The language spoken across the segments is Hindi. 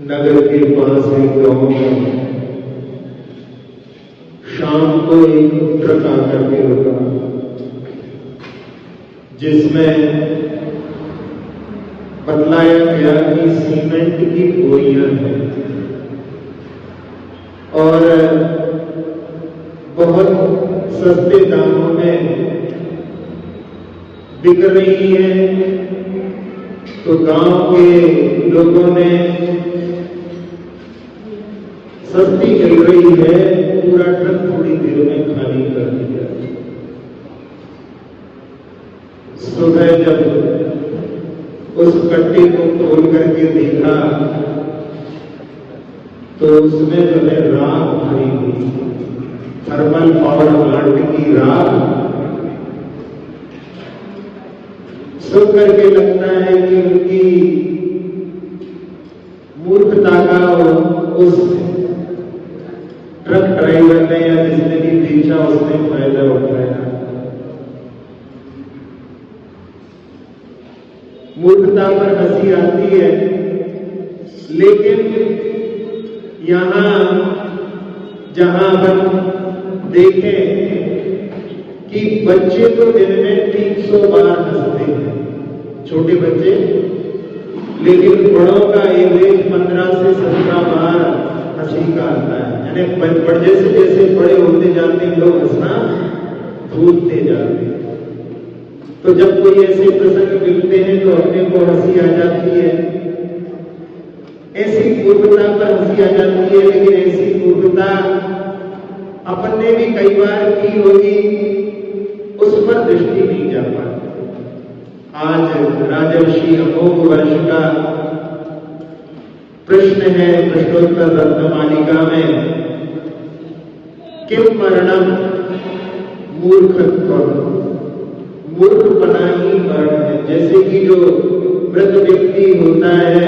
नगर के पास एक गांव में शाम को एक ट्रक आकर के रुका, जिसमें बतलाया गया कि सीमेंट की बोरियां हैं और बहुत सस्ते दामों में बिक रही है। तो गांव के लोगों ने सस्ती मिल रही है, पूरा ट्रक थोड़ी देर में खाली कर दिया। सुबह जब उस कट्टे को खोल करके देखा तो उसमें जो है राख भरी हुई, थर्मल पावर प्लांट की राख। सुन करके लगता है कि उनकी मूर्खता का उस ट्रक ड्राइवर ने या जिसने भी बेचा उसने फायदा उठाया। मूर्खता पर हंसी आती है, लेकिन यहां जहां हम देखें कि बच्चे तो दिन में 300 बार हंसते हैं, छोटे बच्चे, लेकिन बड़ों का एवरेज 15 से 17 बार हंसी का आता है। यानी जैसे जैसे बड़े होते जाते हैं लोग हंसना भूलते जाते हैं। तो जब कोई ऐसे प्रसंग मिलते हैं तो अपने को हंसी आ जाती है, ऐसी मूर्खता पर हंसी आ जाती है। लेकिन ऐसी मूर्खता अपन ने भी कई बार की होगी, उस पर दृष्टि नहीं जा पाती। आज राजर्षि अमोघ वर्ष का प्रश्न है प्रश्नोत्तर रत्नमालिका में, किम मरणम मूर्खत्वम, मूर्खपना ही मरण है। जैसे कि जो वृद्ध व्यक्ति होता है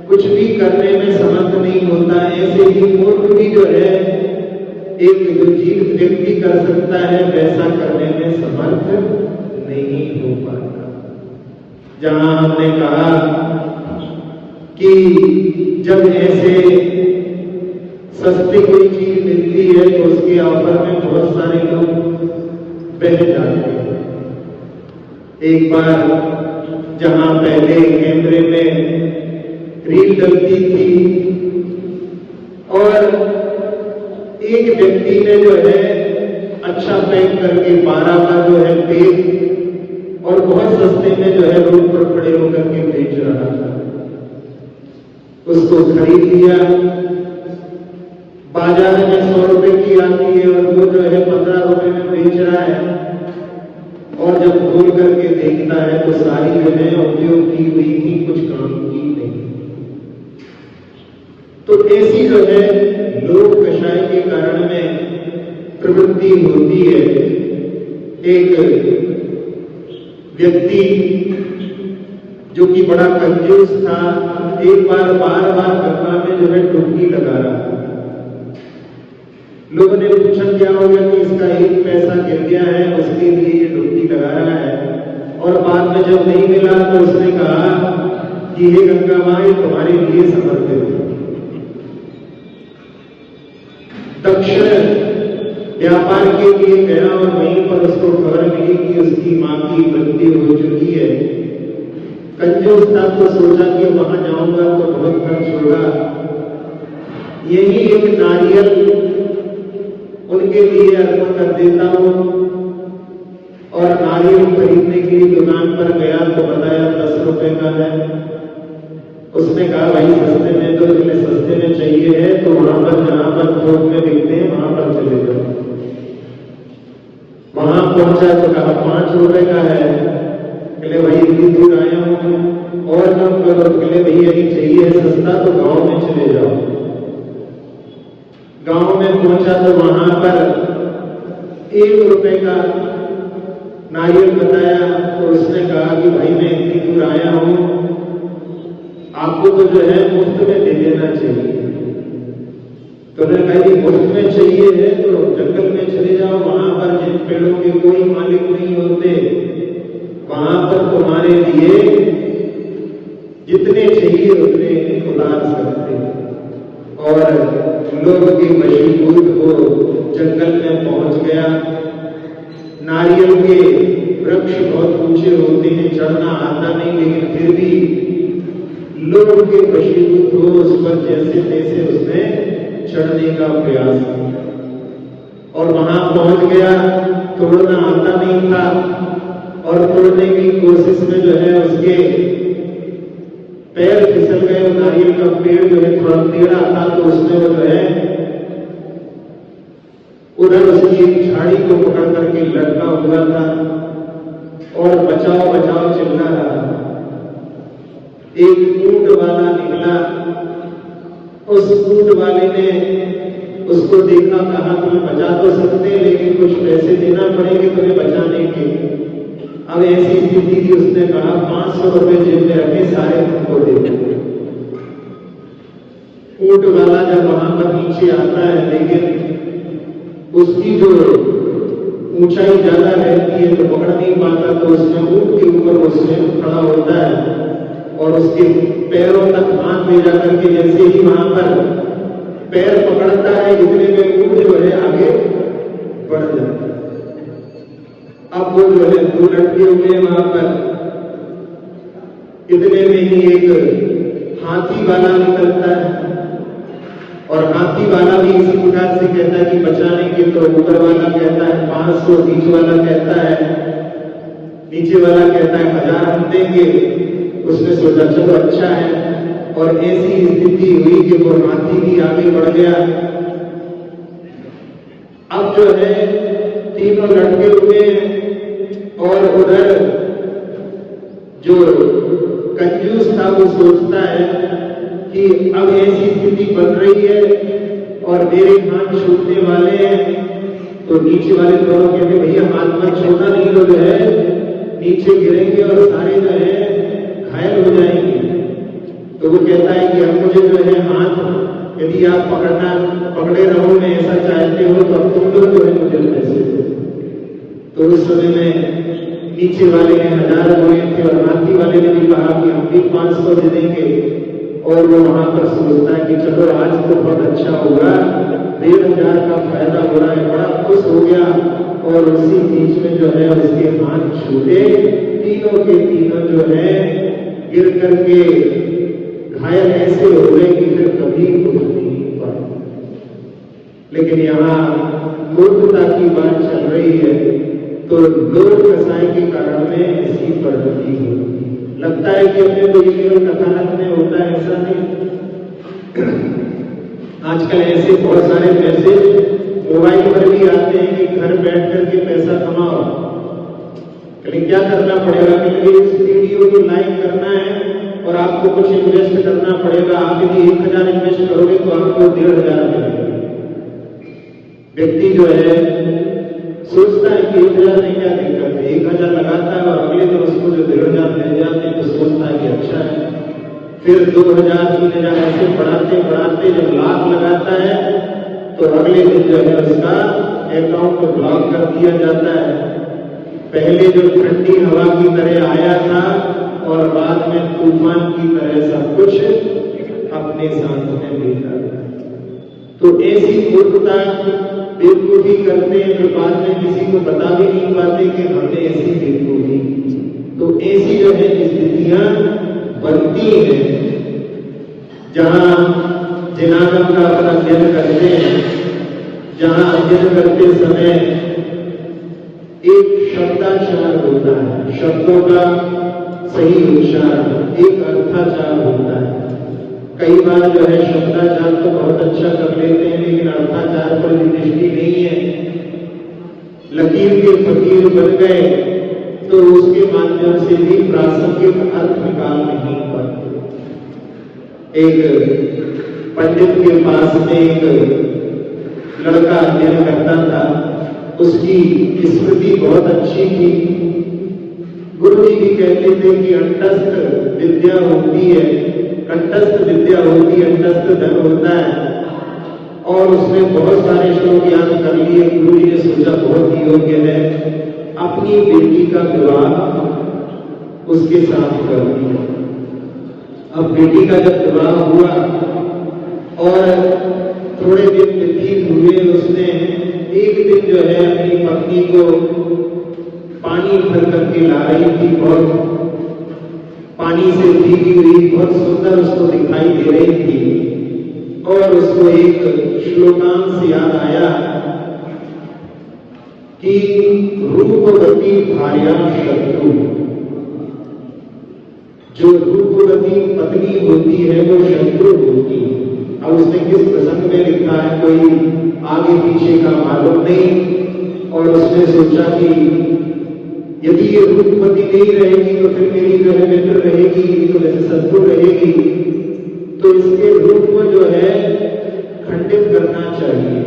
कुछ भी करने में समर्थ नहीं होता, ऐसे ही मूर्ख भी जो है एक जो जीवित व्यक्ति कर सकता है वैसा करने में समर्थ नहीं हो पाता। जहां हमने कहा कि जब ऐसे सस्ती कोई चीज मिलती है तो उसके ऑफर में बहुत सारे लोग बह जाते हैं। एक बार जहां पहले कैमरे में रील डलती थी और एक व्यक्ति ने जो है अच्छा पैक करके 12 का जो है पेज और बहुत सस्ते में जो है रोड पर खड़े होकर के बेच रहा था। उसको खरीद लिया, बाजार में 100 रुपए की आती है और वो जो है 15 रुपए में बेच रहा है। और जब खोल करके देखता है तो सारी जो है उपयोग की हुई थी, कुछ काम की नहीं। तो ऐसी जो है लोक कषाय के कारण में प्रवृत्ति होती है। एक व्यक्ति जो कि बड़ा कंजूस था, एक बार बार गंगा में जो है डुबकी लगा रहा था। लोगों ने पूछा क्या हो गया कि इसका 1 पैसा गिर गया है, उसके लिए ये डुबकी लगा रहा है। और बाद में जब नहीं मिला तो उसने कहा कि हे गंगा मां, ये तुम्हारे लिए समर्पित है। दक्षिण व्यापार के लिए गया और वहीं पर उसको खबर मिली कि उसकी मां की मृत्यु हो चुकी है। कंजूस था तो सोचा कि वहां जाऊंगा तो बहुत खर्च होगा, यही एक नारियल उनके लिए अर्पण कर देता हूं। और नारियल खरीदने के लिए दुकान पर गया तो बताया 10 रुपए का है। उसने कहा भाई सस्ते में, तो तुम्हें सस्ते में चाहिए है तो वहां पर जहां पर थोक में बिकते हैं वहां पर चले जाओ। वहां पहुंचा तो कहा 5 रुपए का है। कहले भाई इतनी दूर आया हूं और कम करो। कहले भैया यही चाहिए सस्ता, तो गांव में चले जाओ। गांव में पहुंचा तो वहां पर 1 रुपए का नारियल बताया। तो उसने कहा कि भाई मैं इतनी दूर आया हूं, आपको तो जो है मुफ्त में दे देना चाहिए। तो उन्होंने कहा कि मुफ्त में चाहिए है तो जंगल में चले जाओ, वहां पर जिन पेड़ों के कोई मालिक नहीं होते वहां पर तुम्हारे लिए जितने चाहिए उतने उतार सकते हैं। और लोग के वशीभूत हो जंगल में पहुंच गया। नारियल के वृक्ष बहुत ऊंचे होते हैं, चढ़ना आता नहीं, लेकिन फिर भी लोग के वशीभूत हो उस पर जैसे तैसे उसने चढ़ने का प्रयास किया और वहां पहुंच गया। तोड़ना आता नहीं था और तोड़ने की कोशिश में जो है उसके पैर फिसल गए। नारियल का पेड़ जो है थोड़ा टेढ़ा था, तो उसने वो जो है उधर उसकी एक झाड़ी को पकड़ करके लटका हुआ था और बचाओ बचाओ चिल्ला रहा था। एक ऊंट वाला निकला, उस ऊंट वाले ने उसको देखा, कहा तुम्हें बचा तो सकते हैं लेकिन कुछ पैसे देना पड़ेंगे तुम्हें बचाने के। अब ऐसी स्थिति थी, उसने कहा 500 रुपए जेब में रखे, सारे तुमको दे दो। ऊंट वाला जब वहां पर नीचे आता है, लेकिन उसकी जो ऊंचाई ज्यादा रहती है तो पकड़ नहीं पाता, तो उसने ऊंट के ऊपर उसने खड़ा होता है और उसके पैरों तक हाथ ले जाकर के जैसे ही वहां पर पैर पकड़ता है, इतने में ऊंट जो है आगे बढ़ जाता है। अब वो जो है दो लटके हुए वहां पर, इतने में ही एक हाथी वाला निकलता है और हाथी वाला भी इसी प्रकार से कहता है कि बचाने के, तो ऊपर वाला कहता है 500, बीच वाला कहता है, नीचे वाला कहता है 1000 हम देंगे। उसने सोचा चलो अच्छा है, और ऐसी स्थिति हुई कि वो हाथी भी आगे बढ़ गया। अब जो है तीनों लटके हुए हैं और उधर जो कंजूस था वो सोचता है कि अब ऐसी स्थिति बन रही है और मेरे हाथ छूटने वाले हैं, तो नीचे वाले दोनों कहते भैया हाथ मत छोड़ना, नहीं तो जो है नीचे गिरेंगे और सारे जो है घायल हो जाएंगे। तो वो कहता है कि अब मुझे जो है हाथ यदि आप पकड़े रहो, मैं ऐसा चाहते हो तो अब तुम लोग जो है मुझे पैसे दो। तो उस समय में नीचे वाले ने 1000 बोले थे और हाथी वाले ने भी कहा कि हम भी 500 दे देंगे। और वो वहां पर सोचता है कि चलो आज तो बहुत अच्छा होगा, 1500 का फायदा हो रहा है, बड़ा खुश हो गया। और उसी बीच में जो है उसके हाथ छूटे, तीनों के तीनों जो है गिर करके घायल ऐसे हो गए कि फिर कभी उठ नहीं पाए। लेकिन यहाँ मूर्खता की बात चल रही है, तो लोग कसाई के कारण में ऐसी प्रगति होती है। लगता है कि अपने को केवल कथानक में होता है, ऐसा नहीं। आजकल ऐसे बहुत सारे मैसेज मोबाइल पर भी आते हैं कि घर बैठ करके पैसा कमाओ। लेकिन क्या करना पड़ेगा कि इस वीडियो को लाइक करना है और आपको कुछ इन्वेस्ट करना पड़ेगा। आप यदि 1000 इन्वेस्ट करोगे तो आपको 1500 मिलेगा। व्यक्ति जो है सोचता है कि 1000 में क्या दिक्कत है, 1000 लगाता है और अगले दिन उसको जो 1500 मिल जाते हैं तो सोचता है कि अच्छा है। फिर 2000, 3000 ऐसे बढ़ाते बढ़ाते जब लाख लगाता है तो अगले दिन जो है उसका अकाउंट को ब्लॉक कर दिया जाता है। पहले जो ठंडी हवा की तरह आया था और बाद में तूफान की तरह सब कुछ अपने साथ में लेता है। तो ऐसी मूर्खता बेवकूफी करते हैं जो बाद में किसी को बता भी नहीं पाते कि हमने ऐसी बेवकूफी। तो ऐसी जो है स्थितियां बनती हैं जहां जिनागम का अपना अध्ययन करते हैं, जहां अध्ययन करते समय एक शब्दाचार होता है, शब्दों का सही उच्चारण, एक अर्थाचार होता है। कई बार जो है शब्दाचार तो बहुत अच्छा कर लेते हैं लेकिन अर्थाचार पर दृष्टि नहीं है। लकीर के फकीर बन गए तो उसके माध्यम से भी प्रासंगिक अर्थ निकाल नहीं पाते। एक पंडित के पास में एक लड़का अध्ययन करता था, उसकी स्मृति बहुत अच्छी थी। गुरु जी भी कहते थे कि अंतस्थ विद्या होती है, कंठस्थ विद्या होती है, अंतस्थ धन होता है। और उसने बहुत सारे श्लोक याद कर लिए। गुरु जी ने सोचा बहुत ही योग्य है, अपनी बेटी का विवाह उसके साथ कर दिया। अब बेटी का जब विवाह हुआ और थोड़े दिन व्यतीत हुए, उसने एक दिन जो है अपनी पत्नी को पानी भर करके ला रही थी, बहुत पानी से भीगी हुई, बहुत सुंदर उसको दिखाई दे रही थी, और उसको एक श्लोकांश याद आया कि रूपवती भार्या शत्रु, जो रूपवती पत्नी होती है वो शत्रु होती है। अब उसने किस प्रसंग में लिखा है कोई आगे पीछे का मालूम नहीं, और उसने सोचा कि यदि ये रूपवती नहीं रहेगी तो फिर मेरी जो है मित्र रहेगी, तो वैसे शत्रु रहेगी, तो इसके रूप को जो है खंडित करना चाहिए।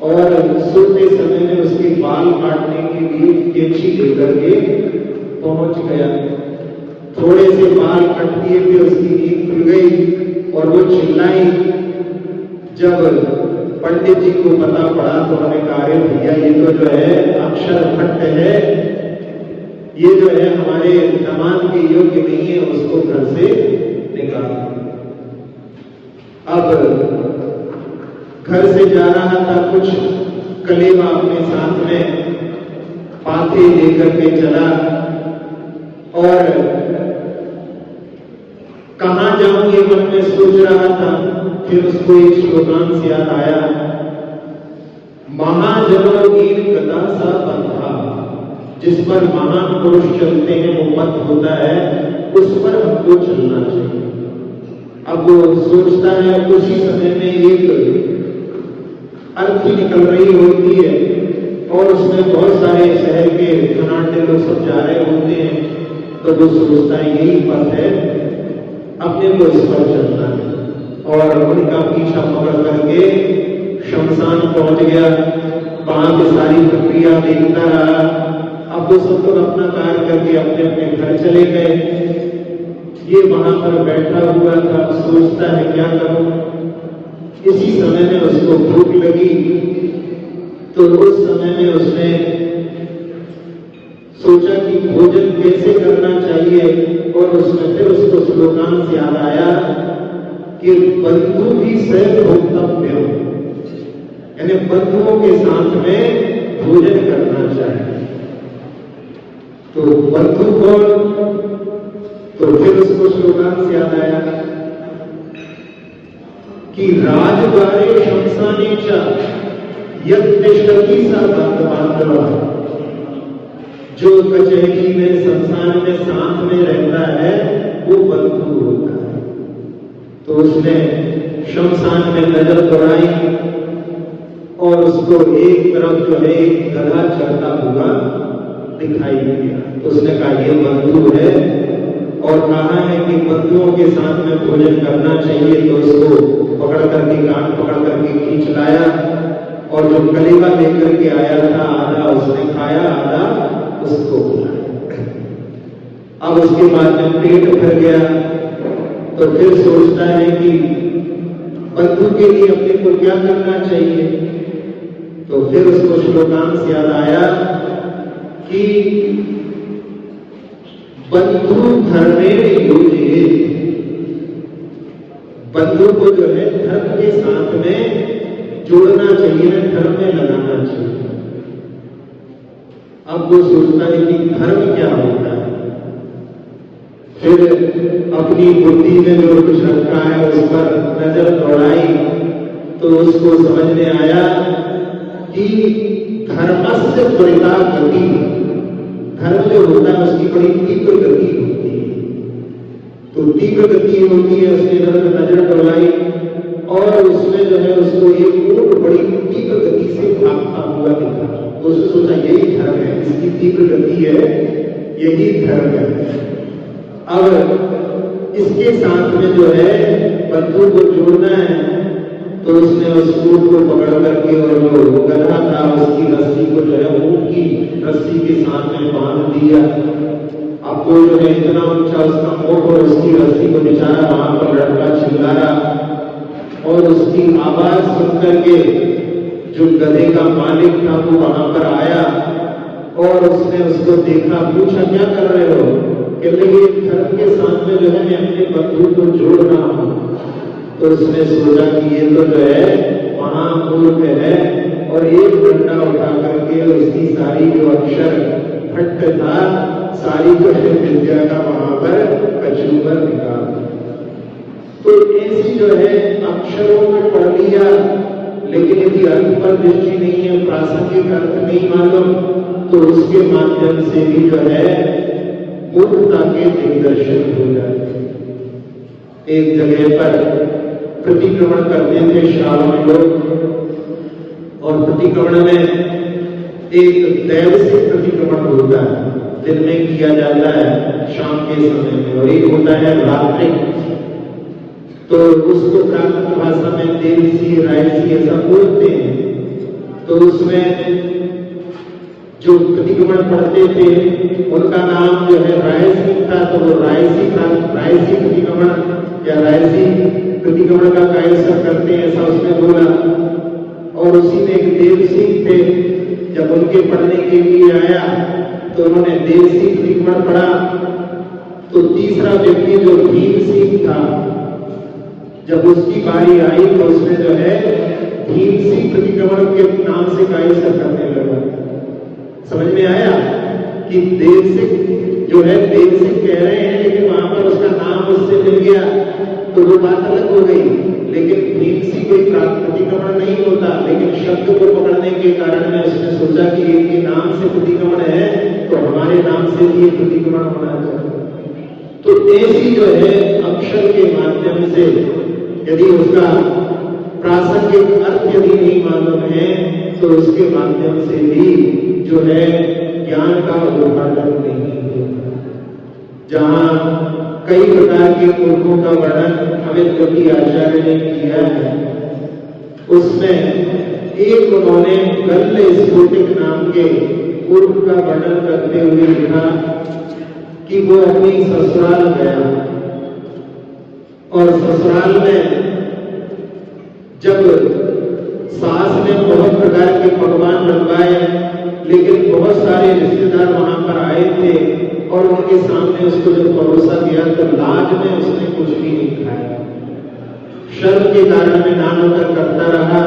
और सोते समय में उसके बाल काटने के लिए कैंची लेकर के पहुंच गया। थोड़े से बाल कट दिए थे, उसकी नींद खुल गई और वो चिल्लाई। जब पंडित जी को पता पड़ा तो उन्होंने कहा, अरे भैया ये तो जो है अक्षर भट्ट है, ये जो है हमारे दामाद के योग्य नहीं है, उसको घर से निकालो। अब घर से जा रहा था, कुछ कलेवा अपने साथ में पाथे लेकर के चला, और कहां जाऊं ये मन में सोच रहा था। फिर उसको एक श्लोकांश याद आया, महाजनो नील गदा सा पंथा, जिस पर महान पुरुष चलते हैं वो पथ होता है, उस पर हमको चलना चाहिए। अब वो सोचता है, उसी समय में एक अर्थी निकल रही होती है और उसमें बहुत सारे शहर के धनाढ्य लोग सब जा रहे होते हैं, तो वो सोचता है यही पथ है, अपने को इस पर चलना है, और उनका पीछा पकड़ करके शमशान पहुंच गया। वहां की सारी प्रक्रिया देखता रहा। अब वो सब लोग अपना कार्य करके अपने अपने घर चले गए। ये वहां पर बैठा हुआ था, सोचता है क्या करूं। इसी समय में उसको भूख लगी, तो उस समय में उसने सोचा कि भोजन कैसे करना चाहिए, और उसमें फिर उसको श्लोकांश याद आया कि बंधु भी सह भोक्तव्य, यानी बंधुओं के साथ में भोजन करना चाहिए। तो बंधु कौन, तो फिर उसको श्लोकांश याद आया कि राजद्वारे शमशाने च यत्तिष्ठति स बांधवा, जो कचहरी में शमशान में साथ में रहता है वो बंधु होता है। तो उसने शमशान में नजर दौड़ाई और उसको एक तरफ जो है एक गधा चलता हुआ दिखाई दिया। तो उसने कहा ये बंधु है, और कहा है कि बंधुओं के साथ में भोजन करना चाहिए। तो उसको पकड़ करके कान पकड़ करके खींच लाया, और जो कलेवा लेकर के आया था आधा उसने खाया, आधा उसको खिलाया। अब उसके बाद जब पेट भर गया तो फिर सोचता है कि बंधु के लिए अपने को क्या करना चाहिए। तो फिर उसको श्लोकांश याद आया कि बंधु धर्मेण योजयेत्, बंधु को जो है धर्म के साथ में जोड़ना चाहिए, धर्म में लगाना चाहिए। अब वो सोचता है कि धर्म क्या होता है। फिर अपनी बुद्धि में जो कुछ रखा है उस पर नजर दौड़ाई, तो उसको समझ में आया कि धर्मस्य त्वरिता गति, धर्म जो होता है उसकी बड़ी तीव्र गति होती है। तो तीव्र गति होती है, उसने नजर दौड़ाई और उसमें जो है उसको एक ऊंट बड़ी तीव्र गति से भागता हुआ दिखा। तो उसने सोचा यही धर्म है, इसकी तीव्र गति है, यही धर्म है। अब इसके साथ में जो है बंधु को जोड़ना है, तो उसने उस ऊंट को पकड़ करके और जो गधा था उसकी रस्सी को जो है ऊंट की रस्सी के साथ में बांध दिया। अब वो जो है इतना ऊंचा उसका मुंह और उसकी रस्सी को बेचारा वहां पर लड़का चिल्ला रहा, और उसकी आवाज सुनकर के जो गधे का मालिक था वो वहां पर आया और उसने उसको देखा, पूछा क्या कर रहे हो। कहते ये धर्म के साथ में जो है मैं अपने तो उसने सोचा कि ये तो जो है महामूर्ख है, और एक डंडा उठा करके उसकी सारी जो अक्षर भट्ट था, सारी जो है विद्या का वहां पर कचूबर निकाल। तो ऐसी जो है अक्षरों को पढ़ लिया, लेकिन यदि अर्थ पर दृष्टि नहीं है, प्रासंगिक अर्थ नहीं मालूम, तो उसके माध्यम से भी जो है मूर्खता के दिग्दर्शन हो जाते। एक जगह पर प्रतिक्रमण करते थे श्रावण लोग, और प्रतिक्रमण में एक दैवसिक प्रतिक्रमण होता है, दिन में किया जाता है शाम के समय में, और एक होता है रात्रि। तो उसको प्राकृत भाषा में देवसी रायसी ऐसा बोलते हैं। तो उसमें जो प्रतिक्रमण पढ़ते थे उनका नाम जो है रायसी था, तो वो रायसी प्रतिक्रमण या रायसी प्रतिक्रमण का कायसर करते हैं, ऐसा उसने बोला। और उसी में एक देवसिंह थे, जब उनके पढ़ने के लिए आया तो उन्होंने देवसिंह प्रतिक्रमण पढ़ा। तो तीसरा व्यक्ति जो भीम सिंह था, जब उसकी बारी आई तो उसने जो है भीम सिंह प्रतिक्रमण के नाम से कायसर करने लगा। समझ में आया कि देवसिंह जो है देवसिंह कह रहे हैं, लेकिन वहां पर उसका नाम उससे मिल गया, तो वो बात अलग हो गई। लेकिन भीम सिंह कोई प्रतिक्रमण नहीं होता, लेकिन शब्द को पकड़ने के कारण में उसने सोचा कि इनके नाम से प्रतिक्रमण है, तो हमारे नाम से भी प्रतिक्रमण होना चाहिए। तो ऐसी जो है अक्षर के माध्यम से यदि उसका प्रासंगिक अर्थ यदि नहीं मालूम है, तो उसके माध्यम से भी जो है ज्ञान का उद्घाटन नहीं होता। जहां कई प्रकार के मूर्खों का वर्णन हमें कवि आचार्य ने किया है, उसमें एक उन्होंने गल्ल स्फोटिक नाम के मूर्ख का वर्णन करते हुए लिखा कि वो अपनी ससुराल गया, और ससुराल में जब सास ने बहुत प्रकार के पकवान बनवाए, लेकिन बहुत सारे रिश्तेदार वहां पर आए थे, और उनके सामने उसको जब परोसा गया तो लाज में उसने कुछ भी नहीं खाया। शर्म के कारण में नानोतर करता रहा,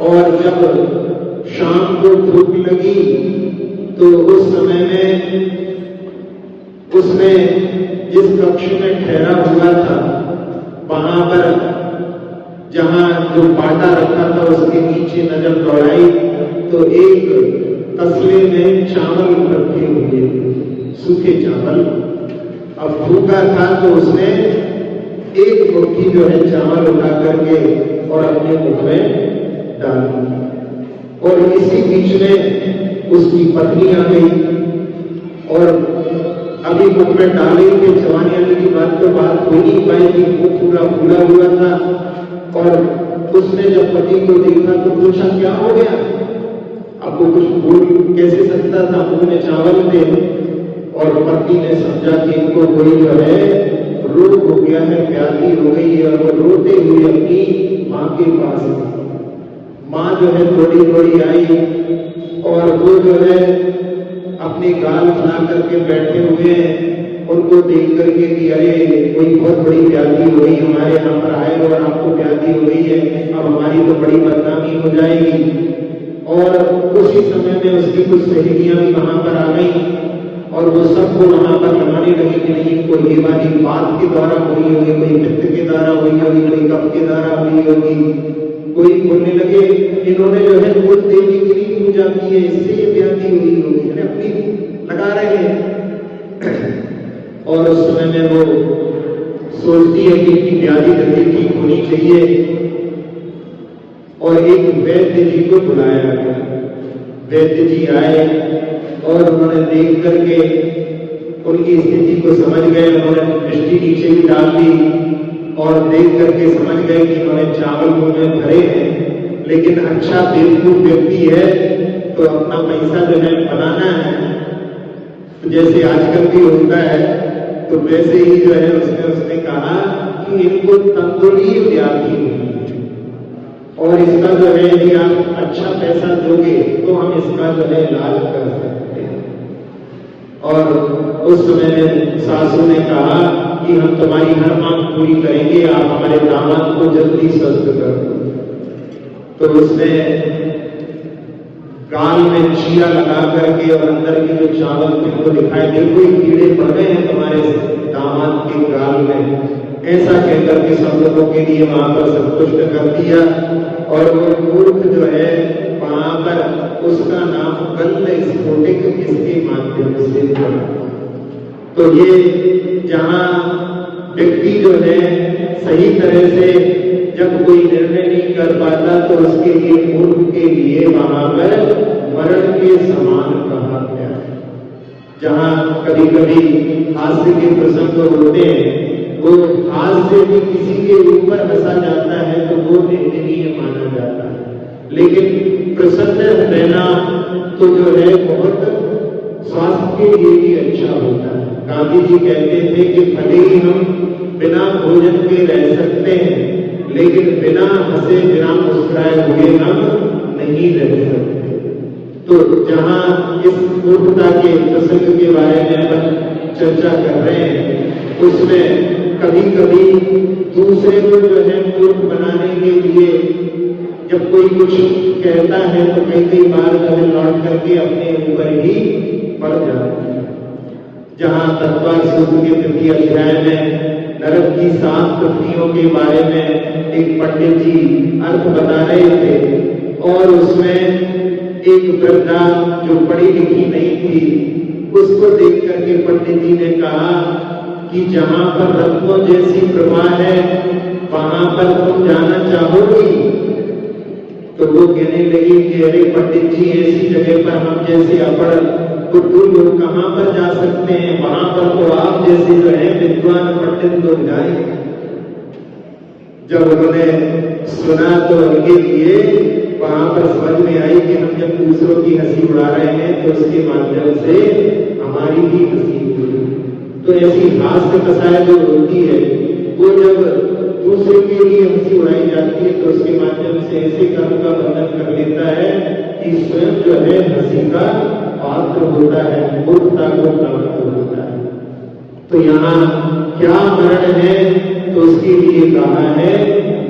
और जब शाम को भूख लगी तो उस समय में उसने जिस कक्ष में ठहरा हुआ था, वहां पर जहां जो पाटा रखा था उसके नीचे नजर दौड़ाई तो एक तसले में चावल रखे हुए, सूखे चावल। अब भूखा था तो उसने एक मुट्ठी जो है चावल उठा करके और अपने मुख में डाल दी, और इसी बीच में उसकी पत्नी आ गई, और अभी मुख में डाले थे, जवानी आने की बात तो बात हो नहीं पाई थी, मुंह पूरा फूला हुआ था। और उसने जब पति को देखा तो पूछा क्या हो गया, आपको कुछ बोल कैसे सकता था, मुंह में चावल थे। और पति ने समझा कि इनको कोई जो है रोग हो गया है, व्याधि हो गई है, और वो रोते हुए अपनी माँ के पास गई। माँ जो है थोड़ी थोड़ी आई, और वो जो है अपनी गाल फैला करके बैठे हुए हैं, उनको देख करके कि अरे कोई बहुत बड़ी व्याधि हो गई, हमारे यहाँ पर आए और आपको व्याधि हो गई है, अब हमारी तो बड़ी बदनामी हो जाएगी। और उसी समय में उसकी कुछ सहेलियां भी वहां पर आ गई, और वो सबको वहां पर लगाने लगी कि नहीं, कोई ये वाली बात के द्वारा हुई होगी, कोई पित्त के द्वारा हुई होगी, कोई कफ के द्वारा हुई होगी। कोई बोलने लगे इन्होंने जो है कुल देवी की पूजा की है, इससे ये व्याधि हुई होगी, अपनी लगा रहे हैं। और उस समय में वो सोचती है कि इनकी व्याधि जल्दी ठीक होनी चाहिए, और एक वैद्य जी को बुलाया गया। वैद्य जी आए और उन्होंने देख करके उनकी स्थिति को समझ गए, उन्होंने दृष्टि नीचे भी डाल दी और देख करके समझ गए कि उन्होंने चावल मुंह में भरे हैं, लेकिन अच्छा बेवकूफ व्यक्ति है तो अपना पैसा जो है बनाना है, तो जैसे आजकल भी होता है, तो वैसे ही जो है उसने कहा कि इनको तंदुरी व्याधि हुई, और इसका जो है यदि आप अच्छा पैसा दोगे तो हम इसका जो है इलाज कर सकते हैं। और उस समय में सासू ने कहा कि हम तुम्हारी हर मांग पूरी करेंगे, आप हमारे दामाद को जल्दी स्वस्थ कर दो। तो उसने गाल में चीरा लगा करके और अंदर की जो चावल थे वो दिखाई, देखो ये कीड़े पड़ गए हैं तुम्हारे दामाद के गाल में, ऐसा कहकर के सब लोगों के लिए वहां पर संतुष्ट कर दिया। और वो मूर्ख जो है वहां पर उसका नाम गंध स्फोटिक इसके माध्यम से पड़ा। तो ये जहां व्यक्ति जो है सही तरह से जब कोई निर्णय नहीं कर पाता तो उसके लिए, मूर्ख के लिए वहां पर मरण के समान कहा गया है। जहां कभी कभी हास्य के प्रसंग होते हैं, वो हास्य भी किसी के ऊपर हंसा जाता है तो वो निंदनीय माना जाता है, लेकिन प्रसन्न रहना तो जो है बहुत स्वास्थ्य के लिए भी अच्छा होता है। गांधी जी कहते थे कि भले ही हम बिना भोजन के रह सकते हैं, लेकिन बिना हंसे बिना मुस्कुराए हुए हम नहीं रह सकते। तो जहां इस मूर्खता के प्रसंग के बारे में हम चर्चा कर रहे हैं, उसमें कभी कभी दूसरे को जो है मूर्ख बनाने के लिए जब कोई कुछ कहता है तो कई बार जो है लौट करके अपने ऊपर ही पड़ जाता है। जहां तत्वा सूत्र के तृतीय अध्याय में नरक की 7 पृथ्वियों के बारे में एक पंडित जी अर्थ बता रहे थे, और उसमें एक वृद्धा जो पढ़ी लिखी नहीं थी, उसको देख करके पंडित जी ने कहा कि जहां पर रत्नों जैसी प्रभा है वहां पर तुम जाना चाहोगी? तो वो कहने लगी कि अरे पंडित जी, ऐसी जगह पर हम जैसे अपढ़ बुद्धू लोग कहां पर जा सकते हैं, वहां पर तो आप जैसे जो है विद्वान पंडित लोग जाए। जब उन्होंने सुना तो उनके लिए वहां पर समझ में आई कि हम जब दूसरों की हंसी उड़ा रहे हैं तो उसके माध्यम से हमारी भी हंसी उड़ी। तो ऐसी हास्य कसाय जो होती है, वो जब दूसरे के लिए हंसी उड़ाई जाती है तो उसके माध्यम से ऐसे कर्म का बंधन कर लेता है कि स्वयं जो है हंसी का पात्र होता है, मूर्खता को प्राप्त होता है। तो यहाँ क्या मरण है, तो उसके लिए कहा है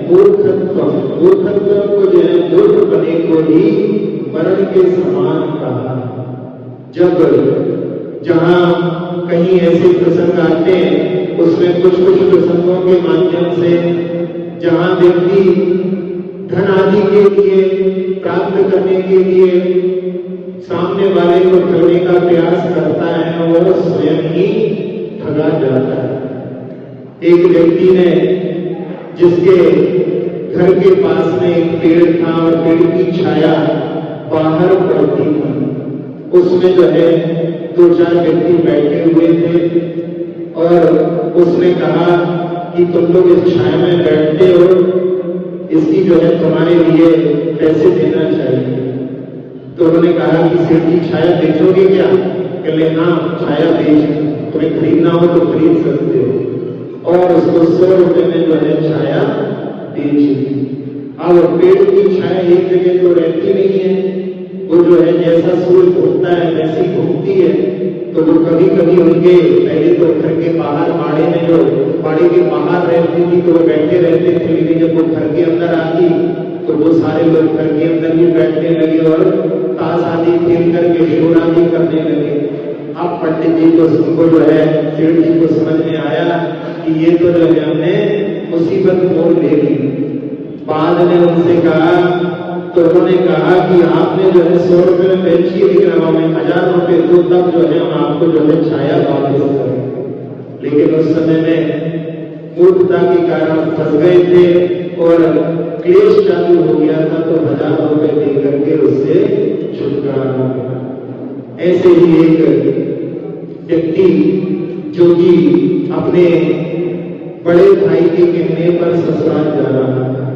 मूर्खत्व। मूर्खत्व को जो है मूर्ख बने को ही मरण के समान कहा। जब जहां कहीं ऐसे प्रसंग आते हैं, उसमें कुछ प्रसंगों के माध्यम से जहां व्यक्ति धन आदि के लिए प्राप्त करने के लिए सामने वाले को ठगने का प्रयास करता है और स्वयं ही ठगा जाता है। एक व्यक्ति ने, जिसके घर के पास में एक पेड़ था और पेड़ की छाया बाहर पड़ती थी, उसमें जो है 2-4 व्यक्ति बैठे हुए थे और उसने कहा कि तुम लोग इस छाया में बैठते हो, इसकी जो है तुम्हारे लिए पैसे देना चाहिए। तो उन्होंने कहा कि सेठ जी छाया बेचोगे क्या? कहले हाँ, छाया बेच, तुम्हें खरीदना हो तो खरीद सकते हो। और उसको 100 रुपए में जो है छाया बेच दी। अब पेड़ की छाया एक जगह तो रहती नहीं है, वो जो है जैसा सूर्य घूमता है वैसी घूमती है। तो वो कभी कभी उनके पहले तो घर के बाहर बाड़े में, जो बाड़े के बाहर रहती थी तो वो बैठे रहते थे, लेकिन जब वो घर के अंदर आती तो वो सारे लोग घर के अंदर भी बैठने लगे और ताश आदि खेल करके शोर आदि करने लगे। अब पंडित जी को उनको जो है सेठ जी को समझ में आया कि ये तो जो है हमने मुसीबत मोल ले ली। बाद में उनसे कहा, तो उन्होंने कहा कि आपने जो है 100 रुपए में बेची, लेकिन अब हमें 1000 रुपए दो, तब जो है हम आपको जो है छाया वापस करें। लेकिन उस समय में मूर्खता के कारण फंस गए थे और क्लेश चालू हो गया था, तो 1000 रुपए दे करके उससे छुटकारा हो गया। ऐसे ही एक व्यक्ति जो कि अपने बड़े भाई के कहने पर ससुराल जा रहा था,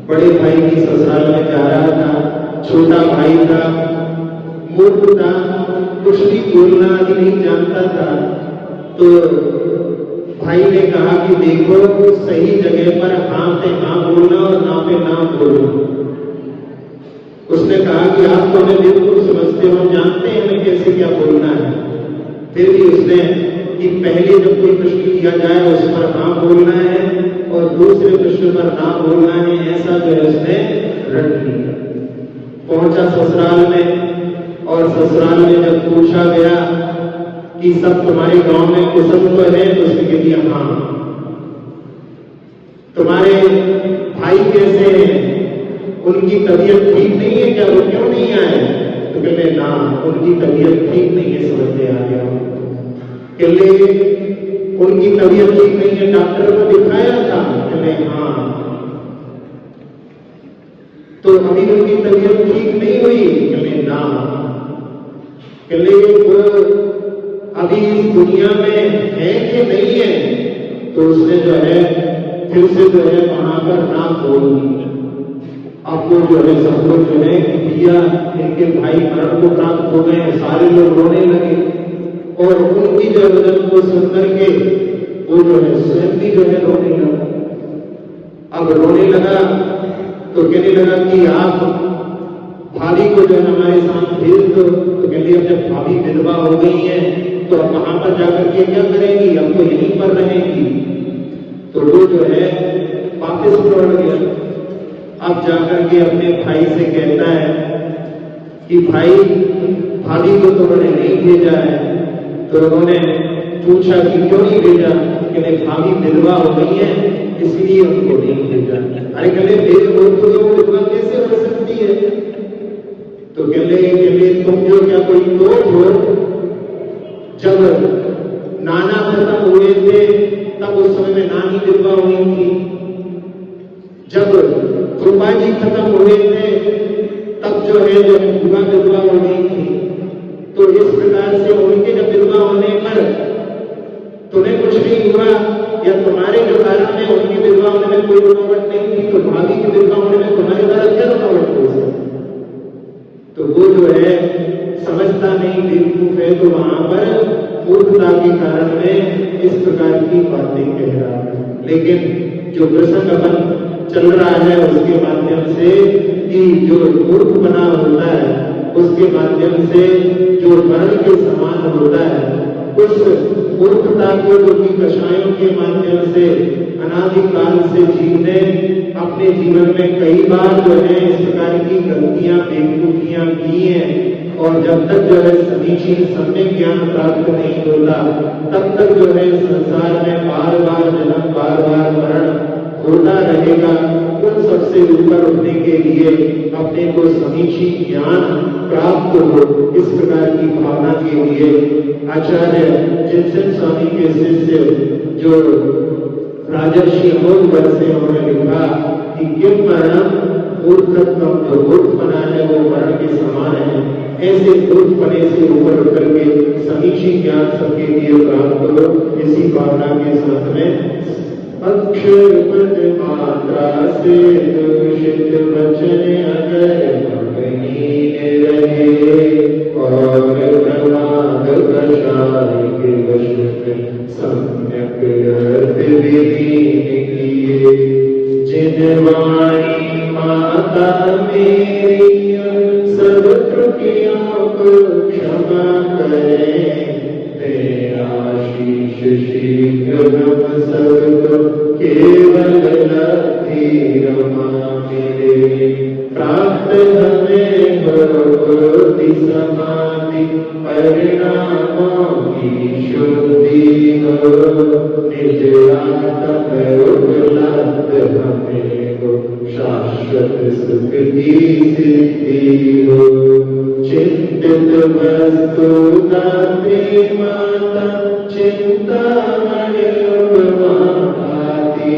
बड़े भाई की ससुराल में जा रहा था, छोटा भाई था, मूर्ख था, कुछ भी बोलना भी नहीं जानता था। तो भाई ने कहा कि देखो, सही जगह पर हाँ पे हाँ बोलना और ना पे ना बोलना। उसने कहा कि आप तो हमें बिल्कुल समझते हो, जानते हैं हमें कैसे क्या बोलना है। फिर भी उसने कि पहले जब कोई प्रश्न किया जाए उस पर हाँ बोलना है और दूसरे प्रश्न पर ना बोलना है, ऐसा जो है उसने रट लिया। पहुंचा ससुराल में और ससुराल में जब पूछा गया कि सब तुम्हारे गांव में कुशल तो है, तो उसने कह दिया हाँ। तुम्हारे भाई कैसे हैं, उनकी तबीयत ठीक नहीं है क्या, वो क्यों नहीं आए? तो कहते ना, उनकी तबीयत ठीक नहीं है, समझ में आ गया। कहते उनकी तबीयत ठीक नहीं है, डॉक्टर को दिखाया था? कहते हाँ। तो अभी उनकी तबीयत ठीक नहीं हुई? कहते ना। कहते वो अभी इस दुनिया में है कि नहीं है? तो उसने जो है फिर से जो है वहां पर ना बोल दी। आपको जो है सब लोग जो है भैया इनके भाई मरण को प्राप्त हो गए, सारे लोग रोने लगे और उनकी जो वजन को सुनकर के वो जो है स्वयं भी जो है रोने लगा। अब रोने लगा तो कहने लगा कि आप भाभी को जो है हमारे साथ भेज दो। तो कहते अब जब भाभी विधवा हो गई है तो अब वहां पर जाकर के क्या करेंगी, अब तो यहीं पर रहेंगी। तो वो जो है वापस लौट गया। अब जाकर के अपने भाई से कहता है कि भाई भाभी को तो उन्होंने नहीं भेजा है। तो उन्होंने पूछा कि क्यों नहीं भेजा? कहते भाभी विधवा हो गई है इसलिए उनको नहीं भेजा। अरे कहते विधवा कैसे हो सकती है? तो कहते तुम जो क्या कोई दोष हो? जब नाना खत्म हुए थे तब उस समय में नानी विधवा हुई थी, जब कृपा जी खत्म हुए थे तब जो है जो बुआ विधवा हो गई थी। तो इस प्रकार से उनके जब विधवा होने पर तुम्हें कुछ नहीं हुआ या तुम्हारे जो कारण में उनकी विधवा होने में कोई रुकावट नहीं थी, तो भाभी की विधवा होने में तुम्हारे द्वारा क्या रुकावट हो सकती? तो वो जो है समझता नहीं, बेवकूफ है, तो वहां पर मूर्खता के कारण में इस प्रकार की बातें कह रहा है। लेकिन जो प्रसंग अपन चल रहा है उसके माध्यम से कि जो मूर्ख बना होता है उसके माध्यम से जो वर्ण के समान होता है, उस मूर्खता को जो कि कषायों के माध्यम से अनादिकाल से जीव ने अपने जीवन में कई बार जो है इस प्रकार की गलतियां बेवकूफियां की हैं। और जब तक जो है समीचीन सम्यक ज्ञान प्राप्त नहीं होता तब तक जो है संसार में बार बार जन्म, बार बार मरण होता रहेगा। उन सबसे ऊपर उठने के लिए अपने को समीचीन ज्ञान प्राप्त हो, इस प्रकार की भावना के लिए आचार्य जिनसेन स्वामी के शिष्य जो राजर्षि अमोघवर से उन्होंने लिखा कि किम मरणम मूर्खत्व, जो मूर्खपना है वो मरण के समान है। ऐसे मूर्खपने से ऊपर उतर के समीचीन ज्ञान सबके लिए प्राप्त हो, इसी भावना के साथ में अक्षर पद मात्रा से दूषित वचन अगर महीन रहे और प्रमाद कषाय के वश में सम्यक अर्थ विलीन किए। जिन वाणी माता मेरी सब त्रुटियों को क्षमा करें, तेरा आशीष शीघ्र हम सबको केवल लब्धि रमा मिले। प्राप्त हमें भगवती समाधि परिणामों की शुद्धि हो। निज आत्म उपलब्ध हमें हो, शाश्वत सुख की सिद्धि हो। चिंतित वस्तु दात्री माता चिंतामणि उपमाति,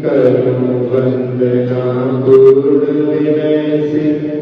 करुण वंदना पूर्ण विनय सिद्ध